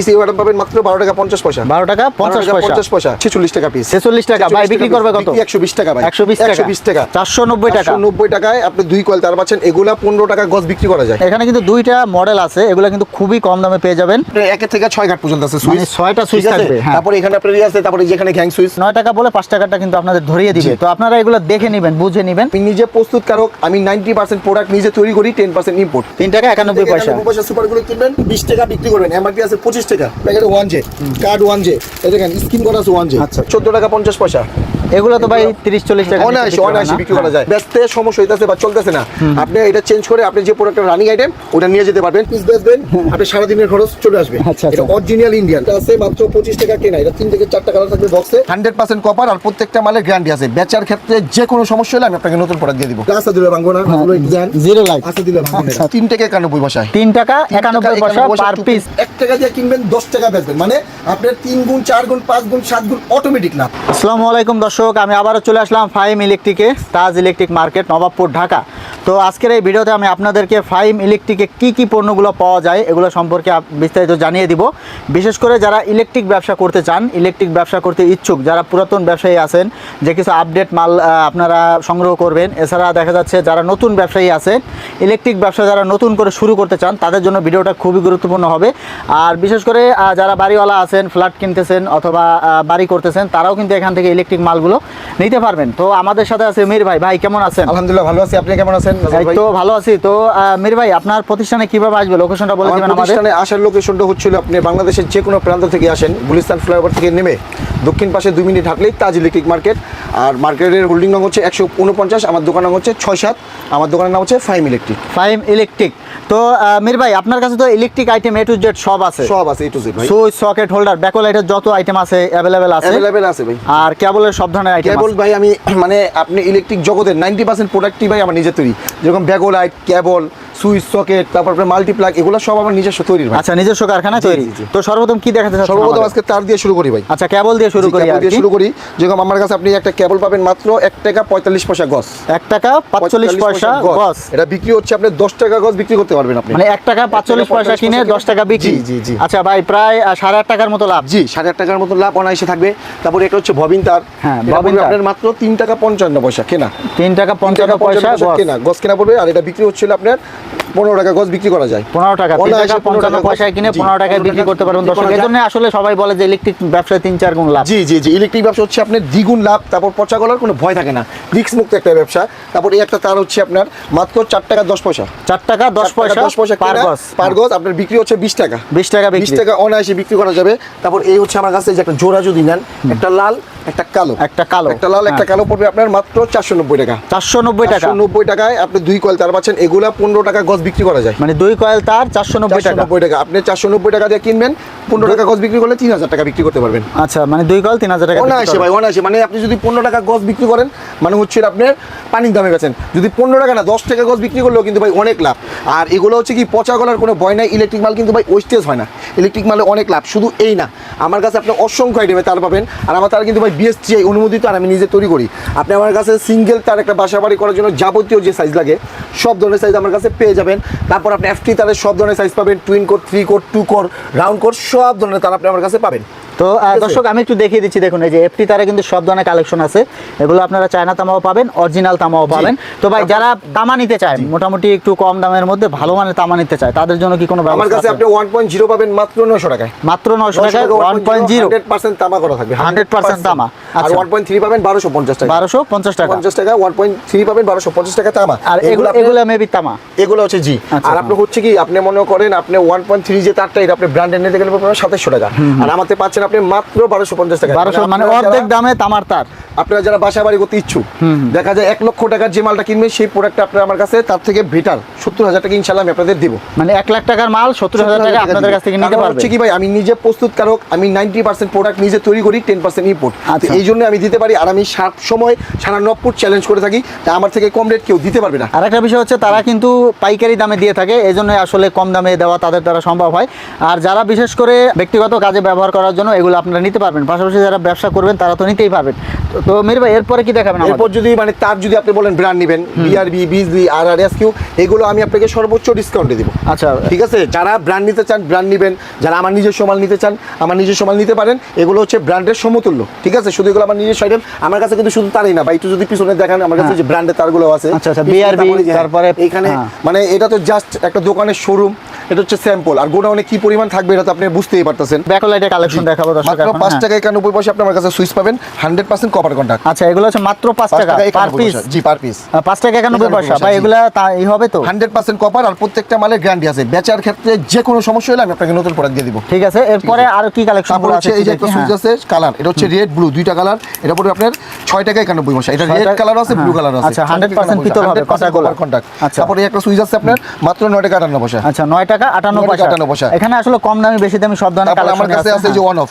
AC button পাবেন মাত্র 12 টাকা 50 পয়সা। 12 টাকা 50 পয়সা 46 টাকা পিস। 46 টাকা ভাই বিক্রি করবে কত? 120 টাকা ভাই। 120 টাকা 490 টাকা। 490 টাকায় আপনি 2 কয়েল তার পাচ্ছেন। এগুলা 15 টাকা গজ বিক্রি করা যায়। এখানে কিন্তু দুইটা মডেল আছে, এগুলা কিন্তু খুবই কম দামে পেয়ে যাবেন। একে থেকে 6 ঘাট পর্যন্ত আছে সুইচ, মানে 6টা সুইচ থাকবে। হ্যাঁ, তারপর এখানে আপনার আছে, তারপরে যেখানে গ্যাং সুইচ 9 টাকা বলে 5 টাকাটা কিন্তু আপনাদের ধরিয়ে দিবে। তো আপনারা এগুলো দেখে নেবেন, বুঝে নেবেন। আমি নিজে প্রস্তুতকারক, আমি 90% প্রোডাক্ট নিজে তৈরি করি, 10% ইম্পোর্ট। 3 টাকা 91 পয়সা। 91 পয়সা সুপারগুলো কিনবেন 20 টাকা বিক্রি করবেন। এমআরপি আছে 25 টাকা। প্যাকেটে 1J কার্ড 1J, এই দেখেন স্ক্রিন করা আছে 1J। আচ্ছা, 14 টাকা 50 পয়সা। এগুলো তো ভাই 30-40 টাকা অনায়াসে বিক্রি করা যায়। ব্যস্তে সমস্যা হইতাছে বা চলতেছে না, আপনি এটা চেঞ্জ করে আপনি যে প্রোডাক্টের রানিং আইটেম ওটা নিয়ে যেতে পারবেন। পিস বেচবেন, আপনি সারা দিনের খরচ চলে আসবে। এটা অরিজিনাল ইন্ডিয়ান, এটা আছে মাত্র 25 টাকা কেনা। এটা 3 থেকে 4টা কালার থাকবে বক্সে। 100% কপার আর প্রত্যেকটা মালের গ্যারান্টি আছে। বেচার ক্ষেত্রে যে কোনো সমস্যা হলে আমি আপনাকে নতুন প্রোডাক্ট দিয়ে দিব। আচ্ছা দিলে ভাঙবো না, ভালো ডিজাইন জিরো লাইক আচ্ছা দিলে ভাঙবো না। 3 টাকা 91 পয়সা। 3 টাকা 91 পয়সা পার পিস। 1 টাকা দিয়ে কিনবেন 10 টাকা বেচবেন, মানে আপনার 3 গুণ 4 গুণ 5 গুণ 7 গুণ অটোমেটিক লাভ। আসসালামু আলাইকুম দর্শক, আমি আবারও চলে আসলাম ফাইম ইলেকট্রিকে, তাজ ইলেকট্রিক মার্কেট, নবাবপুর, ঢাকা। তো আজকের এই ভিডিওতে আমি আপনাদেরকে ফাইম ইলেকট্রিকে কি পণ্যগুলো পাওয়া যায় এগুলো সম্পর্কে বিস্তারিত জানিয়ে দিব। বিশেষ করে যারা ইলেকট্রিক ব্যবসা করতে চান, ইলেকট্রিক ব্যবসা করতে ইচ্ছুক, যারা পুরাতন ব্যবসায়ী আছেন যে কিছু আপডেট মাল আপনারা সংগ্রহ করবেন, এছাড়া দেখা যাচ্ছে যারা নতুন ব্যবসায়ী আছেন, ইলেকট্রিক ব্যবসা যারা নতুন করে শুরু করতে চান, তাদের জন্য ভিডিওটা খুবই গুরুত্বপূর্ণ হবে। আর বিশেষ করে যারা বাড়িওয়ালা আছেন, ফ্ল্যাট কিনতেছেন অথবা বাড়ি করতেছেন, তারাও কিন্তু এখান থেকে ইলেকট্রিক মালগুলো নিতে পারবেন। তো আমাদের সাথে আছে মির ভাই। ভাই কেমন আছেন? আলহামদুলিল্লাহ ভালো আছি, আপনি কেমন আছেন? তো ভালো আছি। তো মির ভাই, আপনার প্রতিষ্ঠানে কিভাবে আসবে, লোকেশনটা বলে দিবেন আমাদের। প্রতিষ্ঠানে আসার লোকেশনটা হচ্ছিল, আপনি বাংলাদেশের যে কোনো প্রান্ত থেকে আসেন, গুলিস্তান ফ্লাইওভার থেকে নেমে দক্ষিণ পাশে 2 মিনিট হাঁটলেই তাজ ইলেকট্রিক মার্কেট। আর মার্কেটের হোল্ডিং নং হচ্ছে 149, আমার দোকান নাম হচ্ছে 6-7, আমার দোকানের নাম হচ্ছে ফাইম ইলেকট্রিক। ফাইম ইলেকট্রিক। তো মির ভাই, আপনার কাছে তো electric item A to Z সব আছে। সব আছে A to Z ভাই। সুইচ, সকেট, হোল্ডার, ব্যাকলাইটের যত আইটেম আছে অ্যাভেলেবেল আছে ভাই। আর কেবলের সব ধরনের আইটেম আছে। কেবল ভাই আমি মানে আপনি ইলেকট্রিক জগতের 90% প্রোডাক্টই ভাই আমার নিজে তৈরি, যেরকম ব্যাকলাইট, কেবল, সুইচ, সকেট, তারপর মাল্টিপ্লাগ, এগুলো সব আমার নিজস্ব তৈরি ভাই। আচ্ছা, নিজস্ব কারখানায় তৈরি। তো সর্বপ্রথম কি দেখাতে চাচ্ছেন? সর্বপ্রথম আজকে তার দিয়ে শুরু করি ভাই। আচ্ছা, কেবল দিয়ে শুরু করি। কেবল দিয়ে শুরু করি। যেরকম আমার কাছে আপনি একটা কেবল পাবেন মাত্র 1 টাকা 45 পয়সা গজ। 1 টাকা 45 পয়সা গজ। এটা বিক্রি হচ্ছে আপনি 10 টাকা গজ বিক্রি করতে পারবেন আপনি। মানে 1 টাকা 45 পয়সা কিনে 10 টাকা বিক্রি। জি। আচ্ছা ভাই, প্রায় 8.5 টাকার মতো লাভ। জি, 8.5 টাকার মতো লাভ অনায়াসে থাকবে। তারপরে এটা হচ্ছে ববিন তার। হ্যাঁ, ববিন তার আপনার মাত্র 3 টাকা 55 পয়সা কেনা। 3 টাকা 55 পয়সা কেনা, গজ কেনা পড়বে। আর এটা বিক্রি হচ্ছিল আপনার 15 টাকা গজ বিক্রি করা যায়। 15 টাকা 3 টাকা 55 পয়সায় কিনে 15 টাকায় বিক্রি করতে পারবেন দর্শক। এজন্য আসলে সবাই বলে যে ইলেকট্রিক ব্যবসায় 3-4 গুণ লাভ। জি। ইলেকট্রিক ব্যবসা হচ্ছে আপনার দ্বিগুণ লাভ। তারপর পচা গলার কোনো ভয় থাকে না, রিস্ক মুক্ত একটা ব্যবসা। তারপর এই একটা তার হচ্ছে আপনার মাত্র 4 টাকা 10 পয়সা। 4 টাকা 10 পয়সা পার গজ। আপনার বিক্রি হচ্ছে 20 টাকা। 20 টাকা বিক্রি। 20 টাকা অনায়াসে বিক্রি করা যাবে। তারপর এই হচ্ছে আমার কাছে যে একটা জোড়া যদি নেন, একটা লাল একটা কালো, একটা লাল একটা কালো পড়বে আপনার মাত্র 490 টাকা। 490 টাকা। 490 টাকায় আপনি 2 কয়েল তার পাচ্ছেন। এগুলা 15 টাকা গজ বিক্রি করা যায়। মানে 2 কয়েল তার 490 টাকা। আপনি 490 টাকা দিয়ে কিনবেন, 15 টাকা গজ বিক্রি করলে 3000 টাকা বিক্রি করতে পারবেন। আচ্ছা, মানে 2 কয়েল 3000 টাকা অনায়াসে ভাই, অনায়াসে। মানে আপনি যদি 15 টাকা গজ বিক্রি করেন, মানে হচ্ছে আপনার পানির দামে বেচেন। যদি 15 টাকা না 10 টাকা গজ বিক্রি করলেও কিন্তু ভাই অনেক লাভ। আর এগুলো হচ্ছে কি পচা গলার কোনো ভয় নাই। ইলেকট্রিক মাল কিন্তু ভাই ওয়েস্টেজ হয় না, ইলেকট্রিক মালে অনেক লাভ। শুধু এই না, আমার কাছে আপনি অসংখ্য আইটেমে তার পাবেন। আর আমার তার কিন্তু ভাই BSTI অনুমোদিত, আর আমি নিজে তৈরি করি। আপনি আমার কাছে সিঙ্গেল তার একটা বাসা বাড়ি করার জন্য যাবতীয় যে সাইজ লাগে সব ধরনের সাইজ আমার কাছে পেয়ে যাবেন। তারপর আপনি FT তারের সব ধরনের সাইজ পাবেন, twin core, 3 core, 2 core, round core, সব ধরনের তার আপনি আমার কাছে পাবেন। তো দর্শক, আমি একটু দেখিয়ে দিচ্ছি। দেখুন, এই যে FT তারে কিন্তু সব ধরনের কালেকশন আছে। এগুলো আপনারা চায়না তামাও পাবেন, অরিজিনাল তামাও পাবেন। তো ভাই, যারা তামা নিতে চায়, মোটামুটি একটু কম দামের মধ্যে ভালো মানের তামা নিতে চায়, তাদের জন্য কি কোনো ব্যবস্থা আছে? আমার কাছে আপনি 1.0 পাবেন মাত্র 900 টাকায়। মাত্র 900 টাকায় 1.0 100% তামা করা থাকবে। 100% তামা। আর 1.3 পাবেন 1250 টাকা। 1250 টাকা। 50 টাকা 1.3 পাবেন 1250 টাকা তামা। আর এগুলো মেবি তামা। এগুলো হচ্ছে জি। আর আপনি হচ্ছে কি, আপনি মনে করেন আপনি 1.3 যে তারটা, এটা আপনি ব্র্যান্ডের নিতে গেলে পাবেন 2700 টাকা। আর আমাদের পাচ্ছেন আপনি মাত্র 1250 টাকা। 1200 মানে অর্ধেক দামে তামার তার। আপনারা যারা বাসা বাড়ি করতে ইচ্ছুক, দেখা যায় 1 লক্ষ টাকার যে মালটা কিনবেন, সেই প্রোডাক্টটা আপনার আমার কাছে তার থেকে বেটার 70,000 টাকা ইনশাআল্লাহ আমি আপনাদের দেব। মানে 1 লাখ টাকার মাল 70,000 টাকা আপনাদের কাছ থেকে নিতে পারবেন। হচ্ছে কি ভাই, আমি নিজে প্রস্তুতকারক, আমি 90% প্রোডাক্ট নিজে তৈরি করি, 10% ইম্পোর্ট। এই জন্য আমি দিতে পারি। আর আমি সব সময় সারা নবপুর চ্যালেঞ্জ করে থাকি, তা আমার থেকে কম রেট কেউ দিতে পারবে না। আর একটা বিষয় হচ্ছে, তারা কিন্তু পাইকারি দামে দিয়ে থাকে, এই জন্য আসলে কম দামে দেওয়া তাদের দ্বারা সম্ভব হয়। আর যারা বিশেষ করে ব্যক্তিগত কাজে ব্যবহার করার জন্য এগুলো আপনারা নিতে পারবেন। পাশাপাশি যারা ব্যবসা করবেন তারা তো নিতেই পারবেন। তো মির ভাই এরপরে কি দেখাবেন আমাদের? এরপর যদি মানে তার যদি আপনি বলেন ব্র্যান্ড নেবেন, বিআরবি, বিজলি, আরআরএসকিউ, এগুলো আমি আপনাকে সর্বোচ্চ ডিসকাউন্টে দিব। আচ্ছা ঠিক আছে, যারা ব্র্যান্ড নিতে চান ব্র্যান্ড নেবেন, যারা আমার নিজস্ব মাল নিতে চান আমার নিজস্ব মাল নিতে পারেন। এগুলো হচ্ছে ব্র্যান্ডের সমতুল্য। ঠিক আছে, শুধু এগুলো আমার নিজস্ব আইটেম। আমার কাছে কিন্তু শুধু তারই না ভাই, একটু যদি পিছনে দেখেন আমার কাছে যে ব্র্যান্ডের তারগুলো আছে। আচ্ছা আচ্ছা, বিআরবি, তারপরে এখানে মানে এটা তো জাস্ট একটা দোকানের শোরুম, এটা হচ্ছে স্যাম্পল। আর গোডাউনে কি পরিমাণ থাকবে এটা তো আপনি বুঝতেই পারতেছেন। ব্যাকলাইটের কালেকশন দেখাবো দর্শক। মাত্র 5 টাকা 91 পয়সা আপনি আমার কাছে সুইচ পাবেন, 100% কপার কন্টাক্ট। আচ্ছা, এগুলো হচ্ছে মাত্র 5 টাকা পার পিস। জি, পার পিস 5 টাকা 91 পয়সা। ভাই এগুলা তাই হবে তো? 100% কপার, আর প্রত্যেকটা মালের গ্যারান্টি আছে। বেচার ক্ষেত্রে যে কোনো সমস্যা হলে আমি আপনাকে নতুন প্রোডাক্ট দিয়ে দিব। ঠিক আছে, এরপরে আর কি কালেকশন তারপর হচ্ছে এই যে একটা সুইচ আছে কালার, এটা হচ্ছে রেড ব্লু, দুইটা কালার। এটা পড়বে আপনার 6 টাকা 91 পয়সা। এটা রেড কালার আছে, ব্লু কালার আছে। আচ্ছা, 100% পিতল হবে, কপার কন্টাক্ট। তারপর এই একটা সুইচ আছে আপনার মাত্র 9 টাকা 58 পয়সা। আচ্ছা, 9 টাকা 58 পয়সা। এখানে আসলে কম দামি বেশি দামি সব ধরনের তারপর কালেকশন আমার কাছে আছে যে ওয়ান অফ,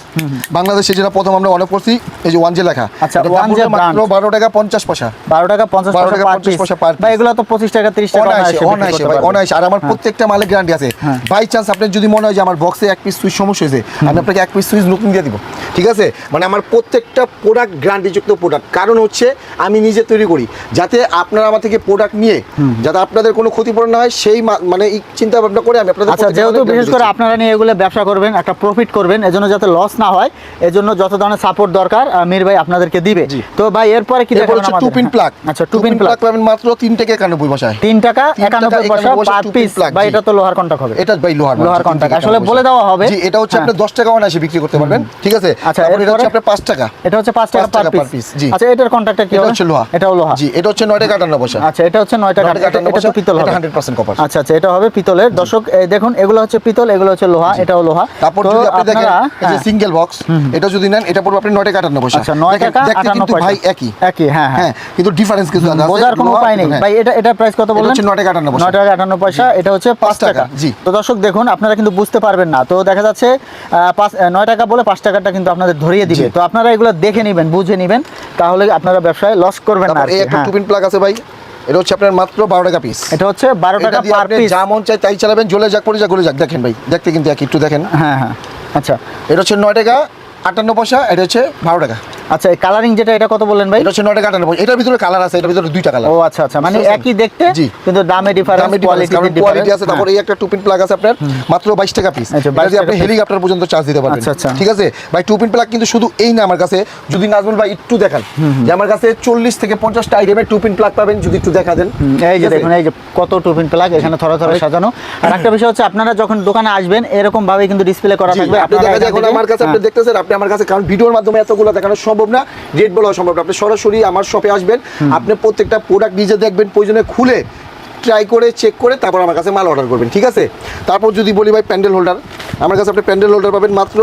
বাংলাদেশে যেটা প্রথম আমরা ওয়ান অফ করছি, এই যে ওয়ান জে লেখা। আচ্ছা, এটা ওয়ান জে মাত্র 12 টাকা 50 পয়সা। 12 টাকা 50 12 টাকা পয়সা 50 পয়সা পার পিস। ভাই এগুলো তো 25 টাকা 30 টাকা অনায়াসে ভাই, অনায়াসে। আর আমার প্রত্যেকটা মালের গ্যারান্টি আছে। বাই চান্স আপনার যদি মনে হয় যে আমার বক্সে এক পিস সুইচ সমস্যা হয়েছে, আমি আপনাকে এক পিস সুইচ নতুন দিয়ে দিব। ঠিক আছে, মানে আমার প্রত্যেকটা প্রোডাক্ট গ্যারান্টিযুক্ত প্রোডাক্ট। কারণ হচ্ছে আমি নিজে তৈরি করি, যাতে আপনারা আমার থেকে প্রোডাক্ট নিয়ে যাতে আপনাদের কোনো ক্ষতিপূরণ না হয়, সেই মানে এই চিন্তা ভাবনা করে আমি আপনাদের। আচ্ছা, যেহেতু বিশেষ করে আপনারা নিয়ে এগুলো ব্যবসা করবেন, একটা প্রফিট করবেন, এজন্য যাতে লস না হয়, এজন্য যত ধরনের সাপোর্ট দরকার মীর ভাই আপনাদেরকে দিবে। তো ভাই এরপরে কি দেখাবেন আমাদের? Two pin plug. আচ্ছা, টু পিন প্লাগ পাবেন মাত্র 3 টাকা 91 পয়সায়। 3 টাকা 91 পয়সা পার পিস। ভাই এটা তো লোহার কন্টাক্ট হবে। এটা ভাই লোহার কন্টাক্ট আসলে বলে দেওয়া হবে। জি, এটা হচ্ছে আপনি 10 টাকা অনায়াসে বিক্রি করতে পারবেন। ঠিক আছে, আচ্ছা, এটা হচ্ছে আপনার 5 টাকা। এটা হচ্ছে 5 টাকা পার পিস। জি, আচ্ছা, এটার কন্টাক্টটা কি হবে? এটা হচ্ছে লোহা। এটাও লোহা। জি, এটা হচ্ছে 9 টাকা 58 পয়সা। আচ্ছা, এটা হচ্ছে 9 টাকা 58 পয়সা। পিতল হবে, এটা 100% কপার। আচ্ছা আচ্ছা, এটা হবে পিতলের। দর্শক এই দেখুন, এগুলো হচ্ছে পিতল, এগুলো হচ্ছে লোহা, এটাও লোহা। তারপর যদি আপনি দেখেন এই যে সিঙ্গেল বক্স, এটা যদি নেন এটা পড়বে আপনি 9 টাকা 58 পয়সা। আচ্ছা, 9 টাকা 58 পয়সা। ভাই একই। হ্যাঁ হ্যাঁ, কিন্তু ডিফারেন্স কিছু আছে, বোঝার কোনো উপায় নেই ভাই। এটা প্রাইস কত বললেন? এটা হচ্ছে 9 টাকা 58 পয়সা। 9 টাকা 58 পয়সা। এটা হচ্ছে 5 টাকা। জি। তো দর্শক দেখুন, আপনারা কিন্তু বুঝতে পারবেন না। তো দেখা যাচ্ছে 9 টাকা বলে 5 টাকাটা কিন্তু আপনাদের ধরিয়ে দিবে। তো আপনারা এগুলো দেখে নেবেন, বুঝে নেবেন, তাহলে আপনারা ব্যবসায় লস করবেন না। এই একটা টু পিন প্লাগ আছে ভাই, এটা হচ্ছে আপনার মাত্র 12 টাকা পিস। এটা হচ্ছে 12 টাকা পার পিস। যা মন চাই তাই চালাবেন, জ্বলে যাক পড়ে যাক গলে যাক। দেখেন ভাই, দেখতে কিন্তু একটু দেখেন। হ্যাঁ হ্যাঁ, আচ্ছা, এটা হচ্ছে 9 টাকা 58 পয়সা, এটা হচ্ছে 12 টাকা। আচ্ছা, এই কালারিং যেটা, এটা কত বললেন ভাই? এটা হচ্ছে 9 টাকা 58 পয়সা। এটার ভিতরে কালার আছে, এটার ভিতরে দুইটা কালার। ও আচ্ছা আচ্ছা, মানে একই দেখতে কিন্তু দামে ডিফারেন্স, কোয়ালিটি আছে। তারপর এই একটা টু পিন প্লাগ আছে আপনার মাত্র 22 টাকা পিস। আচ্ছা, এটা দিয়ে আপনি হেলিকপ্টার পর্যন্ত চার্জ দিতে পারবেন। আচ্ছা আচ্ছা, ঠিক আছে ভাই। টু পিন প্লাগ কিন্তু শুধু এই না, আমার কাছে যদি নাজমুল ভাই একটু দেখান যে আমার কাছে 40 থেকে 50টা আইটেমের টু পিন প্লাগ পাবেন, যদি একটু দেখা দেন। এই যে দেখুন, এই যে কত টু পিন প্লাগ এখানে থরে থরে সাজানো। আর একটা বিষয় হচ্ছে, আপনারা যখন দোকানে আসবেন এরকম ভাবে কিন্তু ডিসপ্লে করা থাকবে। আপনি দেখা যায় এখন আমার কাছে আপনি দেখতেছেন, আপনি আমার কাছে, কারণ ভিডিওর মাধ্যমে এতগুলো দেখানো সম্ভব না, রেট বলা সম্ভব না। আপনি সরাসরি আমার শপে আসবেন, আপনি প্রত্যেকটা প্রোডাক্ট নিজে দেখবেন, প্রয়োজনে খুলে ট্রাই করে চেক করে তারপর আমার কাছে মাল অর্ডার করবেন। ঠিক আছে, তারপর যদি বলি ভাই প্যান্ডেল হোল্ডার, আমার কাছে আপনি প্যান্ডেল হোল্ডার পাবেন মাত্র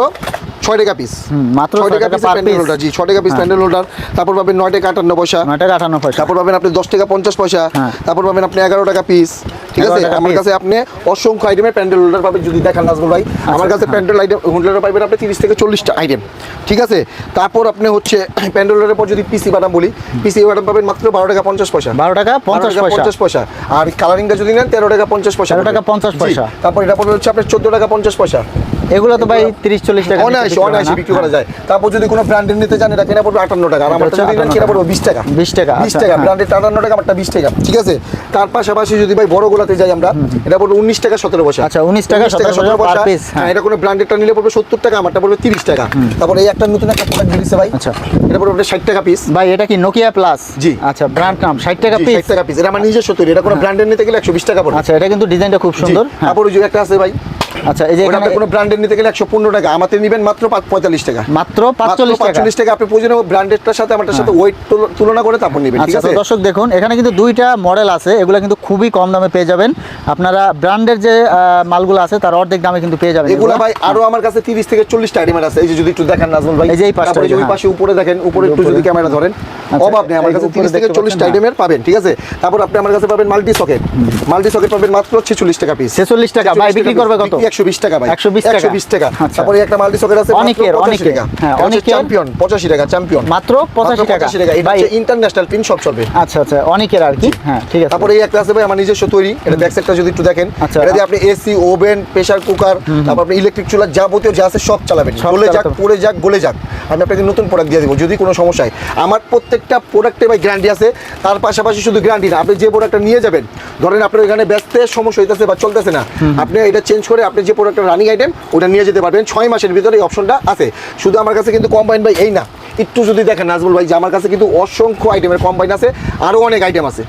6 টাকা পিস। মাত্র 6 টাকা পিস প্যান্ডেল হোল্ডার। জি, 6 টাকা পিস প্যান্ডেল হোল্ডার। তারপর পাবেন 9 টাকা 58 পয়সা। 9 টাকা 58 পয়সা। তারপর পাবেন আপনি 10 টাকা 50 পয়সা। তারপর পাবেন আপনি 11 টাকা পিস। ঠিক আছে, আমার কাছে আপনি অসংখ্য আইটেমের প্যান্ডেল হোল্ডার পাবেন। যদি দেখান নাজমুল ভাই, আমার কাছে প্যান্ডেল আইটেম হোল্ডার পাবেন আপনি 30 থেকে 40টা আইটেম। ঠিক আছে, তারপর আপনি হচ্ছে প্যান্ডেল হোল্ডারের পর যদি পিসি বাটাম বলি, পিসি বাটাম পাবেন মাত্র 12 টাকা 50 পয়সা। 12 টাকা 50 পয়সা। আর কালারিংটা যদি নেন 13 টাকা 50 পয়সা। 13 টাকা 50 পয়সা। তারপর এটা পড়বে হচ্ছে আপনার 14 টাকা 50 পয়সা। এগুলো তো ভাই 30-40 টাকা অনায়াসে বিক্রি করা যায়। তারপর যদি কোনো ব্র্যান্ডের নিতে চান, এটা কেনা পড়বে 58 টাকা। আর আমার যদি নেন কেনা পড়বে 20 টাকা। 20 টাকা। 20 টাকা ব্র্যান্ডের 58 টাকা, আমারটা 20 টাকা। ঠিক আছে, তার পাশাপাশি যদি ভাই বড় গোলাতে যাই আমরা, এটা পড়বে 19 টাকা 17 পয়সা। আচ্ছা, 19 টাকা 17 পার পিস। হ্যাঁ, এটা কোনো ব্র্যান্ডেরটা নিলে পড়বে 70 টাকা, আমারটা পড়বে 30 টাকা। তারপর এই একটা নতুন একটা প্রোডাক্ট দিয়েছে ভাই। আচ্ছা, এটা পড়বে 60 টাকা পিস। ভাই এটা কি নোকিয়া প্লাস? জি। আচ্ছা, ব্র্যান্ড নাম 60 টাকা পিস। 60 টাকা পিস। এটা আমার নিজস্ব তৈরি, এটা কোনো ব্র্যান্ডের নিতে গেলে 120 টাকা পড়বে। আচ্ছা, এটা কিন্তু ডিজাইনটা খুব সুন্দর। তারপর ওই যে একটা আছে ভাই, আচ্ছা, এই যে এখানে কোনো ব্র্যান্ডের নিতে গেলে 115 টাকা, আমাদের নেবেন মাত্র 45 টাকা। মাত্র 45 টাকা। আপনি প্রয়োজনে ব্র্যান্ডেরটার সাথে আমারটার সাথে ওয়েট তুলনা করে তারপর নেবেন। ঠিক আচ্ছা, আছে, তো দর্শক দেখুন, এখানে কিন্তু দুইটা মডেল আছে, এগুলো কিন্তু খুবই কম দামে পেয়ে যাবেন। আপনারা ব্র্যান্ডের যে মালগুলো আছে তার অর্ধেক দামে কিন্তু পেয়ে যাবেন এগুলো ভাই। আরো আমার কাছে 30 থেকে 40টা আইটেম আছে। এই যে যদি একটু দেখেন নাজমুল ভাই, এই যে এই পাশে, ওই পাশে উপরে দেখেন, উপরে একটু যদি ক্যামেরা ধরেন, অভাব নেই, আমার কাছে 30 থেকে 40টা আইটেমের পাবেন। ঠিক আছে, তারপর আপনি আমার কাছে পাবেন মাল্টি সকেট। মাল্টি সকেট পাবেন মাত্র 46 টাকা পিস। 46 টাকা। ভাই বিক্রি করবে কত? 120 টাকা ভাই। 120 টাকা। তারপরে একটা মাল্টি সকেট আছে অনেকের টাকা। হ্যাঁ, অনেকের চ্যাম্পিয়ন 85 টাকা। চ্যাম্পিয়ন মাত্র 85 টাকা। এটা হচ্ছে ইন্টারন্যাশনাল পিন সব চলবে। আচ্ছা আচ্ছা, অনেকের আর কি। হ্যাঁ, ঠিক আছে। তারপরে এই একটা আছে ভাই আমার নিজস্ব তৈরি, এটা ব্যাক সাইডটা যদি একটু দেখেন, এটা দিয়ে আপনি এসি, ওভেন, প্রেসার কুকার, তারপর আপনি ইলেকট্রিক চুলা যাবতীয় যা আছে সব চালাবেন। গলে যাক, পড়ে যাক, গলে যাক, আমি আপনাকে নতুন প্রোডাক্ট দিয়ে দেবো যদি কোনো সমস্যা হয়। আমার প্রত্যেকটা প্রোডাক্টে ভাই গ্যারান্টি আছে, তার পাশাপাশি শুধু গ্যারান্টি না, আপনি যে প্রোডাক্টটা নিয়ে যাবেন, ধরেন আপনার এখানে ব্যস্তে সমস্যা হইতেছে বা চলতেছে না, আপনি এটা চেঞ্জ করে আপনি যে প্রোডাক্টটা রানিং আইটেম ওটা নিয়ে যেতে পারবেন 6 মাসের ভিতরে, এই অপশনটা আছে। শুধু আমার কাছে কিন্তু কম্বাইন ভাই এই না, একটু যদি দেখেন নাজমুল ভাই যে আমার কাছে কিন্তু অসংখ্য আইটেমের কম্বাইন আছে, আরও অনেক আইটেম আছে,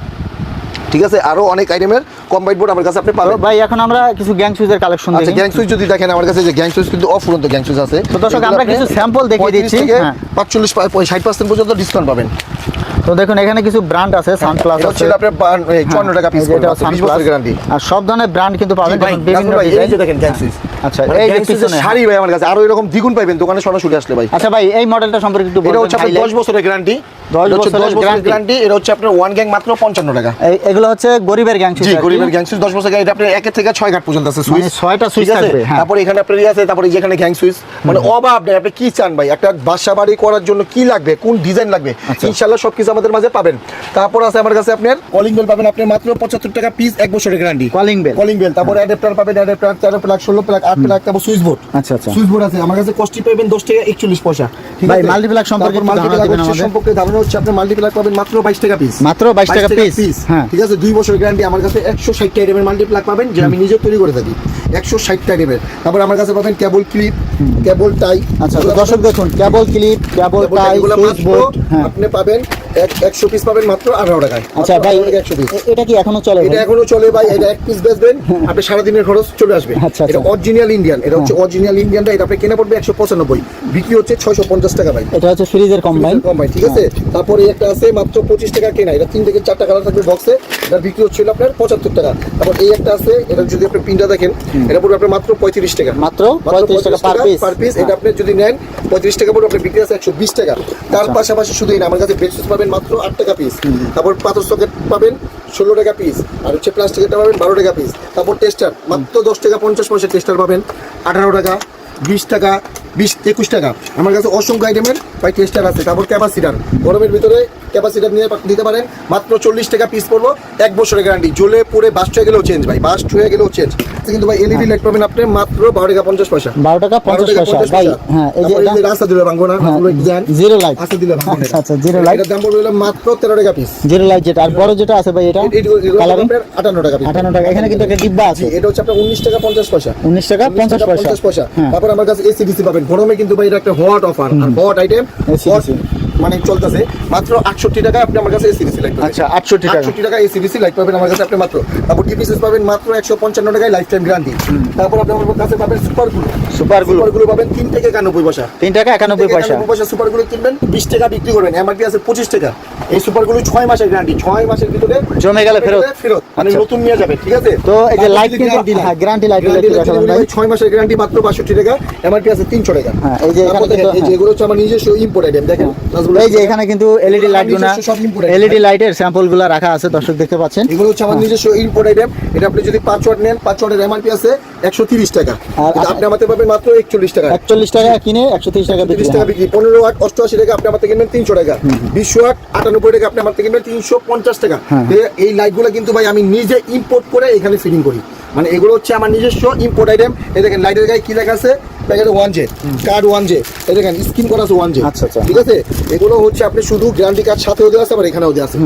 ঠিক আছে, আরও অনেক আইটেমের কম্বাইন বোর্ড আমার কাছে আপনি পাবেন। ভাই এখন আমরা কিছু গ্যাং সুইচের কালেকশন আচ্ছা, দেখি। গ্যাং সুইচ যদি দেখেন আমার কাছে যে গ্যাং সুইচ কিন্তু অফুরন্ত গ্যাং সুইচ আছে। তো দর্শক আমরা কিছু স্যাম্পল দেখিয়ে দিচ্ছি। 45-60% পর্যন্ত ডিসকাউন্ট পাবেন। তো দেখুন এখানে কিছু ব্র্যান্ড আছে, সানপ্লাস আছে, এটা আপনার 54 টাকা পিস এটা 20 বছরের গ্যারান্টি। আর সব ধরনের ব্র্যান্ড কিন্তু পাবেন, ভাই, দেখুন বিভিন্ন ভাই, এই ডিজাইন। যে দেখেন গ্যাং সুইচ। আচ্ছা মানে এই যে গ্যাং সুইচের পিছনে শাড়ি ভাই আমার কাছে আরো এরকম দ্বিগুণ পাইবেন দোকানে সরাসরি আসলে ভাই। আচ্ছা ভাই এই মডেলটা সম্পর্কে একটু এটা বলবেন। হচ্ছে আপনার 10 বছরের গ্যারান্টি, 10 বছরের গ্যারান্টি। এটা হচ্ছে আপনার ওয়ান গ্যাং মাত্র 55 টাকা। এগুলো হচ্ছে গরিবের গ্যাং সুইচ। জি, গরিবের গ্যাং সুইচ 10 বছর গ্যারান্টি। আপনার 1 থেকে 6 ঘাট পর্যন্ত আছে সুইচ, মানে 6টা সুইচ থাকবে। হ্যাঁ, তারপর এখানে আপনার আছে, তারপর এই যেখানে গ্যাং সুইচ, মানে অভাব নেই। আপনি কি চান ভাই, একটা বাসা বাড়ি করার জন্য কি লাগবে, কোন ডিজাইন লাগবে, ইনশাআল্লাহ সবকিছু আমাদের মাঝে পাবেন। তারপর আছে আমার কাছে আপনার কলিং বেল পাবেন আপনি মাত্র 75 টাকা পিস, 1 বছরের গ্যারান্টি। কলিং বেল, তারপর অ্যাডাপ্টার পাবেন, অ্যাডাপ্টার 13 প্লাগ 16 প্লাগ 8 প্লাগ, তারপর সুইচ বোর্ড। আচ্ছা আচ্ছা সুইচ বোর্ড আছে আমার কাছে, কস্টলি পাবেন 10 টাকা 41 পয়সা। ঠিক ভাই আছে, মাল্টিপ্লাগ সম্পর্কে একটু ধারণা দিবেন আমাদের। সম্পর্কে ধারণা হচ্ছে আপনি মাল্টিপ্লাগ পাবেন মাত্র 22 টাকা পিস, মাত্র 22 টাকা পিস। হ্যাঁ, ঠিক আছে, 2 বছরের গ্যারান্টি। আমার কাছে 160 আইটেমের মাল্টিপ্লাগ পাবেন, যে আমি নিজে তৈরি করে থাকি, 160 আইটেমের। তারপর আমার কাছে পাবেন কেবল ক্লিপ, কেবল টাই। আচ্ছা তো দর্শক দেখুন কেবল ক্লিপ, কেবল টাই, সুইচ বোর্ড, হ্যাঁ আপনি পাবেন 100 পিস পাবেন মাত্র 18 টাকায়। আচ্ছা ভাই 100 পিস এটা কি এখনো চলে? এটা এখনো চলে ভাই। এটা 1 পিস বেচবেন আপনি সারা দিনের খরচ চলে আসবে। আচ্ছা, এটা অরিজিনাল ইন্ডিয়ান, এটা হচ্ছে অরিজিনাল ইন্ডিয়ানটা। এটা আপনি কেনা পড়বে 195, বিক্রি হচ্ছে 650 টাকা ভাই। এটা হচ্ছে ফ্রিজের কম্বাইন, ঠিক আছে। তারপরে একটা আছে মাত্র 25 টাকা কেনা, এটা 3 থেকে 4টা কালার থাকবে বক্সে, এটা বিক্রি হচ্ছিল আপনার 75 টাকা। তারপর এই একটা আছে, এটা যদি আপনি পিনটা দেখেন, এটা পড়বে আপনার মাত্র 35 টাকা, মাত্র 35 টাকা পার পিস। এটা আপনি যদি নেন 35 টাকা পড়বে, আপনি বিক্রি আছে 120 টাকা। তার পাশাপাশি শুধু এই না, আমার কাছে বেডশিট পাবেন মাত্র 8 টাকা পিস। তারপর পাথর সকেট পাবেন 16 টাকা পিস, আর হচ্ছে প্লাস্টিকেরটা পাবেন 12 টাকা পিস। তারপর টেস্টার মাত্র 10 টাকা 50 পয়সা টেস্টার পাবেন, 18 টাকা, 20 টাকা, 21 টাকা। আমার কাছে অসংখ্য আইটেমের ভাই টেস্টার আছে। তারপর ক্যাপাসিটার, গরমের ভিতরে ক্যাপাসিটার নিয়ে দিতে পারেন মাত্র 40 টাকা পিস পড়বো, 1 বছরের গ্যারান্টি। জ্বলে পুড়ে বাস্ট হয়ে গেলেও চেঞ্জ ভাই, বাস্ট হয়ে গেলেও চেঞ্জ। কিন্তু ভাই এলইডি লাইট পাবেন আপনি মাত্র 12 টাকা 50 পয়সা, 12 টাকা 50 পয়সা ভাই। হ্যাঁ এই যে রাস্তা দিলে ভাঙবো না, জিরো লাইট রাস্তা দিলে ভাঙবো না। আচ্ছা জিরো লাইট, এটার দাম পড়বে হলো মাত্র 13 টাকা পিস। জিরো লাইট যেটা, আর বড় যেটা আছে ভাই এটা কালার 58 টাকা পিস। 58 টাকা। এখানে কিন্তু একটা ডিব্বা আছে, এটা হচ্ছে আপনার 19 টাকা 50 পয়সা, 19 টাকা 50 পয়সা। তারপর আমার কাছে এসিডিসি পাবেন, গরমে কিন্তু ভাই এটা একটা হট অফার, আর হট আইটেম ACDC মানে চলতেছে মাত্র 68 টাকা। আপনি আমার কাছে এসিডিসি লাইট পাবেন। আচ্ছা 68 টাকা, 68 টাকা এসিডিসি লাইট পাবেন আমার কাছে আপনি মাত্র। তারপর ডিপিসিস পাবেন মাত্র 155 টাকায় লাইফ টাইম গ্যারান্টি। তারপর আপনি আমার কাছে পাবেন সুপারগুলো পাবেন 3 টাকা 91 পয়সা, 3 টাকা 91 পয়সা। সুপারগুলো কিনবেন 20 টাকা বিক্রি করবেন, এমআরপি আছে 25 টাকা। এই সুপারগুলো 6 মাসের গ্যারান্টি, 6 মাসের ভিতরে জমে গেলে ফেরত, মানে নতুন নিয়ে যাবে। ঠিক আছে, তো এই যে লাইট কিন্তু গ্যারান্টি লাইট ভাই 6 মাসের গ্যারান্টি মাত্র 62 টাকা, এমআরপি আছে 300 টাকা। হ্যাঁ এই যে এখানে কিন্তু এই যে এগুলো হচ্ছে আমার নিজস্ব ইম্পোর্ট আইটেম। দেখেন এই যে এখানে কিন্তু এলইডি লাইটগুলো, এলইডি লাইটের স্যাম্পলগুলো রাখা আছে, দর্শক দেখতে পাচ্ছেন। এগুলো হচ্ছে আমার নিজস্ব ইম্পোর্ট আইটেম। এটা আপনি যদি 5 ওয়াট নেন, 5 ওয়াটের এমআরপি আছে 130 টাকা, কিন্তু আপনি আমাদের পাবেন মাত্র 41 টাকা। 41 টাকা কিনে 130 টাকা বিক্রি। 15 ওয়াট 88 টাকা, আপনি আমাদের কিনবেন 300 টাকা। 20 ওয়াট 98 টাকা, আপনি আমাদের কিনবেন 350 টাকা। এই লাইটগুলো কিন্তু ভাই আমি নিজে ইম্পোর্ট করে এখানে ফিটিং করি, মানে এগুলো হচ্ছে আমার নিজস্ব ইম্পোর্ট আইটেম। এই দেখেন লাইটের গায়ে কি লেখা আছে, প্যাকেটে 1J কার্ড 1J, এই দেখেন স্ক্রিন করা আছে 1J। আচ্ছা আচ্ছা, ঠিক আছে, এগুলো হচ্ছে আপনি শুধু গ্যারান্টি কার্ড সাথেও দেওয়া আছে, আবার এখানেও দেওয়া আছে,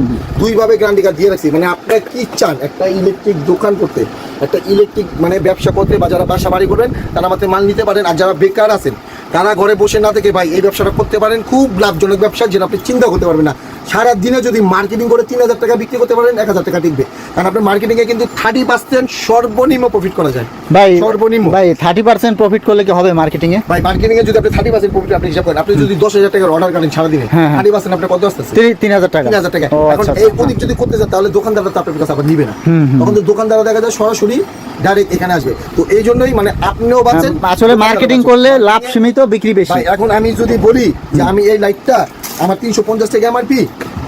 দুইভাবে গ্যারান্টি কার্ড দিয়ে রাখছি। মানে আপনারা কি চান, একটা ইলেকট্রিক দোকান করতে, একটা ইলেকট্রিক মানে ব্যবসা করতে, বা যারা বাসা বাড়ি করবেন তারা আমাদের মাল নিতে পারেন। আর যারা বেকার আছেন তারা ঘরে বসে না থেকে ভাই এই ব্যবসাটা করতে পারেন, খুব লাভজনক ব্যবসা, যেটা আপনি চিন্তা করতে পারবেন না। সারা দিনে যদি মার্কেটিং করে 3000 টাকা বিক্রি করতে পারেন, 1000 টাকা টিকবে। কারণ আপনার মার্কেটিংয়ে কিন্তু 30% সর্বনিম্ন প্রফিট করা যায় ভাই। সর্বনিম্ন ভাই 30% প্রফিট করলে কি হবে মার্কেটিংয়ে? ভাই মার্কেটিংয়ে যদি আপনি 30% প্রফিট আপনি হিসাব করেন, আপনি যদি 10,000 টাকার অর্ডার করেন সারাদিনে, 30% আপনার কত আসতেছে? 3000 টাকা। 3000 টাকা। এখন এই প্রতীক যদি করতে চান, তাহলে দোকানদাররা তো আপনার কাছে আবার নিবে না, তখন তো দোকানদাররা দেখা যায় সরাসরি ডাইরেক্ট এখানে আসবে। তো এই জন্যই মানে আপনিও বাঁচেন, আসলে মার্কেটিং করলে লাভ সীমিত, বিক্রি বেশি। ভাই এখন আমি যদি বলি যে আমি এই লাইটটা আমার 350 টাকা এমআরপি,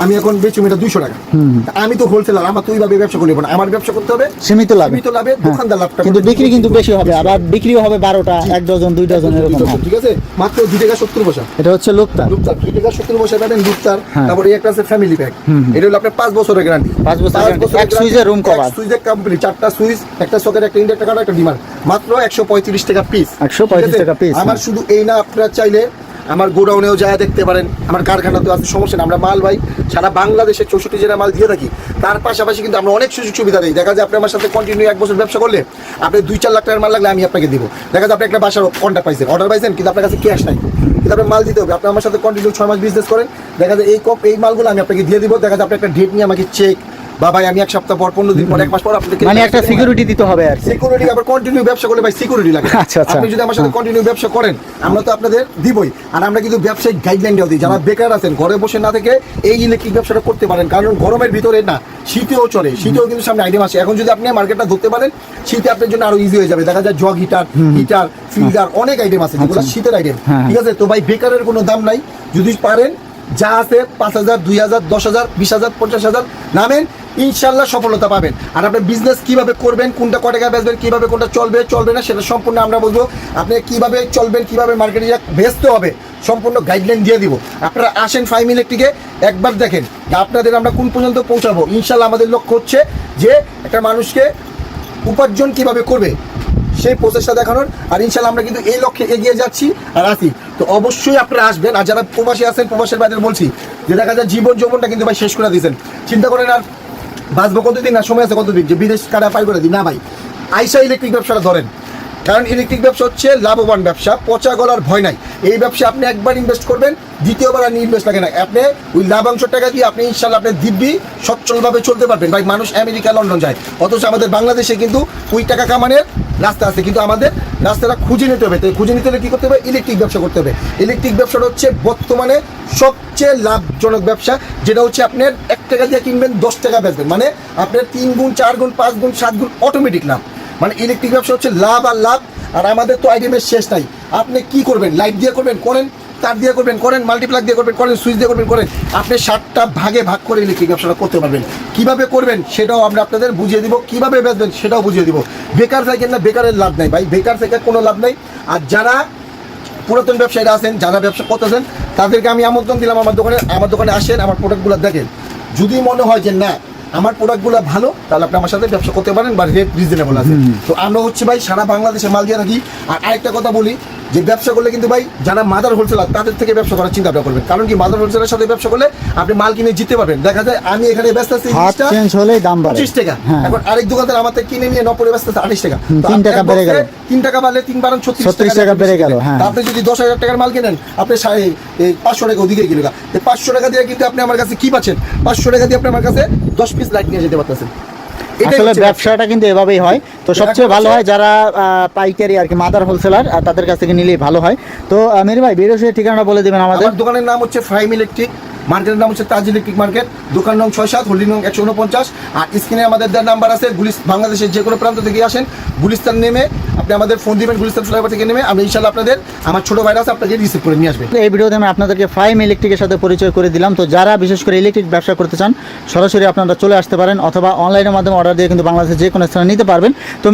আমি এখন বেচি এটা 200 টাকা, আমি তো হোলসেলার, আমার তো ওইভাবে ব্যবসা করবো না, আমার ব্যবসা করতে হবে সীমিত লাভে, দোকানদার লাভটা, কিন্তু বিক্রি কিন্তু বেশি হবে, আবার বিক্রিও হবে 12টা, 1 ডজন 2 ডজন এরকম। ঠিক আছে, মাত্র 2 টাকা 70 পয়সা। এটা হচ্ছে লুকতার 2 টাকা 70 পয়সা পাবেন লুকতার। তারপরে একটা আছে ফ্যামিলি প্যাক, এটা হলো আপনার 5 বছরের গ্যারান্টি, 5 বছরের গ্যারান্টি, এক সুইচের রুম কভার, সুইচের কমপ্লিট, 4টা সুইচ, একটা সকেট, একটা ইন্ডাক্টর কার্ড, একটা ডিমান্ড, মাত্র 135 টাকা পিস। 135 টাকা পিস। আমার শুধু এই না, আপনারা চাইলে আমার গোডাউনেও যায় দেখতে পারেন, আমার কারখানাতেও আছে, সমস্যা নেই। আমরা মাল ভাই সারা বাংলাদেশে 64 জেলায় মাল দিয়ে থাকি। তার পাশাপাশি কিন্তু আমরা অনেক সুযোগ সুবিধা দিই। দেখা যায় আপনি আমার সাথে কন্টিনিউ 1 বছর ব্যবসা করলে আপনি 2-4 লাখ টাকার মাল লাগলে আমি আপনাকে দিব। দেখা যায় আপনি একটা বাসার কন্ট্যাক্ট পাইছেন, অর্ডার পাইছেন, কিন্তু আপনার কাছে ক্যাশ নাই, কিন্তু আপনার মাল দিতে হবে। আপনি আমার সাথে কন্টিনিউ 6 মাস বিজনেস করেন, দেখা যায় এই মালগুলো আমি আপনাকে দিয়ে দিব। দেখা যায় আপনি একটা ডেট নিয়ে আমাকে চেক বা ভাই আমি 1 সপ্তাহ পর, 15 দিন পর, 1 মাস পর আপনাকে মানে একটা সিকিউরিটি দিতে হবে আর কি। সিকিউরিটি। আবার কন্টিনিউ ব্যবসা করলে ভাই সিকিউরিটি লাগে। আচ্ছা, আচ্ছা। আপনি যদি আমার সাথে কন্টিনিউ ব্যবসা করেন আমরা তো আপনাদের দিবই। আর আমরা কিন্তু ব্যবসায়িক গাইডলাইনটাও দিই, যারা বেকার আছেন ঘরে বসে না থেকে এই ইলেকট্রিক ব্যবসাটা করতে পারেন। কারণ গরমের ভিতরে না, শীতেও চলে, শীতেও কিন্তু সামনে আইটেম আসে। এখন যদি আপনি মার্কেটটা ধরতে পারেন শীতে আপনার জন্য আরো ইজি হয়ে যাবে। দেখা যায় জগ হিটার, ফিল্টার, অনেক আইটেম আছে যেগুলো শীতের আইটেম। ঠিক আছে, তো ভাই বেকারের কোনো দাম নাই। যদি পারেন যা আছে 5,000, 2,000, 10,000, 20,000, 50,000 নামেন, ইনশাল্লাহ সফলতা পাবেন। আর আপনি বিজনেস কিভাবে করবেন, কোনটা কয় টাকা বেচবেন, কিভাবে কোনটা চলবে না, সেটা সম্পূর্ণ আমরা বলবো। আপনি কিভাবে চলবেন, কিভাবে মার্কেটে বেচতে হবে, সম্পূর্ণ গাইডলাইন দিয়ে দিব। আপনারা আসেন ফাইম ইলেকট্রিকে, একবার দেখেন আপনাদের আমরা কোন পর্যন্ত পৌঁছাবো। ইনশাল্লাহ আমাদের লক্ষ্য হচ্ছে যে একটা মানুষকে উপার্জন কিভাবে করবে সেই প্রচেষ্টা দেখানোর। আর ইনশাল্লাহ আমরা কিন্তু এই লক্ষ্যে এগিয়ে যাচ্ছি আর আছি। তো অবশ্যই আপনারা আসবেন। আর যারা প্রবাসী আছেন, প্রবাসের বাইরে বলছি যে দেখা যায় জীবন যৌবনটা কিন্তু ভাই শেষ করে দিয়েছেন, চিন্তা করেন আর বাঁচবো কতদিন, না সময় আছে কতদিন যে বিদেশ কাটা পাই করে দিই। না ভাই, আইসা ইলেকট্রিক ব্যবসাটা ধরেন। কারণ ইলেকট্রিক ব্যবসা হচ্ছে লাভবান ব্যবসা, পচা গলার ভয় নাই। এই ব্যবসা আপনি একবার ইনভেস্ট করবেন, দ্বিতীয়বার আর ইনভেস্ট লাগে না। আপনি ওই লাভাংশ টাকা দিয়ে আপনি ইনশাল্লাহ আপনি দিব্যি সচ্ছলভাবে চলতে পারবেন। ভাই মানুষ আমেরিকা, লন্ডন যায়, অথচ আমাদের বাংলাদেশে কিন্তু ওই টাকা কামানোর রাস্তা আছে, কিন্তু আমাদের রাস্তাটা খুঁজে নিতে হবে। তাই খুঁজে নিতে হলে কী করতে হবে? ইলেকট্রিক ব্যবসা করতে হবে। ইলেকট্রিক ব্যবসাটা হচ্ছে বর্তমানে সবচেয়ে লাভজনক ব্যবসা, যেটা হচ্ছে আপনার 1 টাকা দিয়ে কিনবেন 10 টাকা বেচবেন, মানে আপনার 3 গুণ, 4 গুণ, 5 গুণ, 7 গুণ অটোমেটিক লাভ। মানে ইলেকট্রিক ব্যবসা হচ্ছে লাভ আর লাভ। আর আমাদের তো আইটেমের শেষ নাই। আপনি কি করবেন? লাইট দিয়ে করবেন, করেন, তার দিয়ে করবেন, করেন, মাল্টিপ্লাগ দিয়ে করবেন, করেন, সুইচ দিয়ে করবেন, করেন। আপনি 7টা ভাগে ভাগ করে ইলেকট্রিক ব্যবসাটা করতে পারবেন। কিভাবে করবেন সেটাও আমরা আপনাদের বুঝিয়ে দিব, কিভাবে বেচবেন সেটাও বুঝিয়ে দিব। বেকার থাকেন না, বেকারের লাভ নাই ভাই, বেকার থেকে কোনো লাভ নাই। আর যারা পুরাতন ব্যবসায়ীরা আছেন, যারা ব্যবসা করতেছেন, তাদেরকে আমি আমন্ত্রণ দিলাম আমার দোকানে আসেন, আমার প্রোডাক্টগুলো দেখেন। যদি মনে হয় যে না আমার প্রোডাক্টগুলো ভালো, তাহলে আপনি আমার সাথে ব্যবসা করতে পারেন, বা রেট রিজনেবল আছে। তো আমরা হচ্ছে ভাই সারা বাংলাদেশে মাল দিয়ে থাকি। আর আরেকটা কথা বলি যে ব্যবসা করলে কিন্তু ভাই যারা মাদার হোলসেলার তাদের থেকে ব্যবসা করার চিন্তা ভাবনা করবেন। কারণ কি, মাদার হোলসেলারের সাথে ব্যবসা করলে আপনি মাল কিনে জিততে পারবেন। দেখা যায় আমি এখানে ব্যস্ত আছি হাত চেঞ্জ হলেই দাম বাড়ে 25 টাকা, এখন আরেক দোকানদার আমার থেকে কিনে নিয়ে 90 ব্যস্ত আছে 28 টাকা। 3 টাকা বেড়ে গেল, 3 টাকা বাড়লে 3 বারণ 36 টাকা বেড়ে গেল। হ্যাঁ, আপনি যদি 10,000 টাকার মাল কেনেন, আপনি 500 টাকা ওদিকে গেলে 500 টাকা দিয়ে কিন্তু আপনি আমার কাছে কি পাচ্ছেন? 500 টাকা দিয়ে আপনি আমার কাছে 10 পিস লাইট নিয়ে যেতে পারতেছেন। আসলে ব্যবসাটা কিন্তু এভাবেই হয়। তো সবচেয়ে ভালো হয় যারা পাইকারি আর কি, মাদার হোলসেলার, আর তাদের কাছ থেকে নিলেই ভালো হয়। তো মেহের ভাই ভিডিও শেষে ঠিকানাটা বলে দেবেন আমাদের। আমার দোকানের নাম হচ্ছে ফাইম ইলেকট্রিক, মার্কেটের নাম হচ্ছে তাজ ইলেকট্রিক মার্কেট, দোকান নং 6-7, হোল্ডিং নং 149। আর স্ক্রিনে আমাদের দেওয়ার নাম্বার আছে। বাংলাদেশের যে কোনো প্রান্ত থেকে আসেন, গুলিস্তান নেমে আপনি আমাদের ফোন দিবেন, গুলিস্তান ফ্লাইওভার থেকে নেমে আমি ইনশাল্লাহ আপনাদের, আমার ছোটো ভাইরা আছে, আপনাকে রিসিভ করে নিয়ে আসবে। এই ভিডিওতে আমি আপনাদেরকে ফাইম ইলেকট্রিকের সাথে পরিচয় করে দিলাম। তো যারা বিশেষ করে ইলেকট্রিক ব্যবসা করতে চান, সরাসরি আপনারা চলে আসতে পারেন, অথবা অনলাইনের মাধ্যমে অর্ডার দিয়ে কিন্তু বাংলাদেশের যে কোনো স্থানে নিতে পারবেন। তো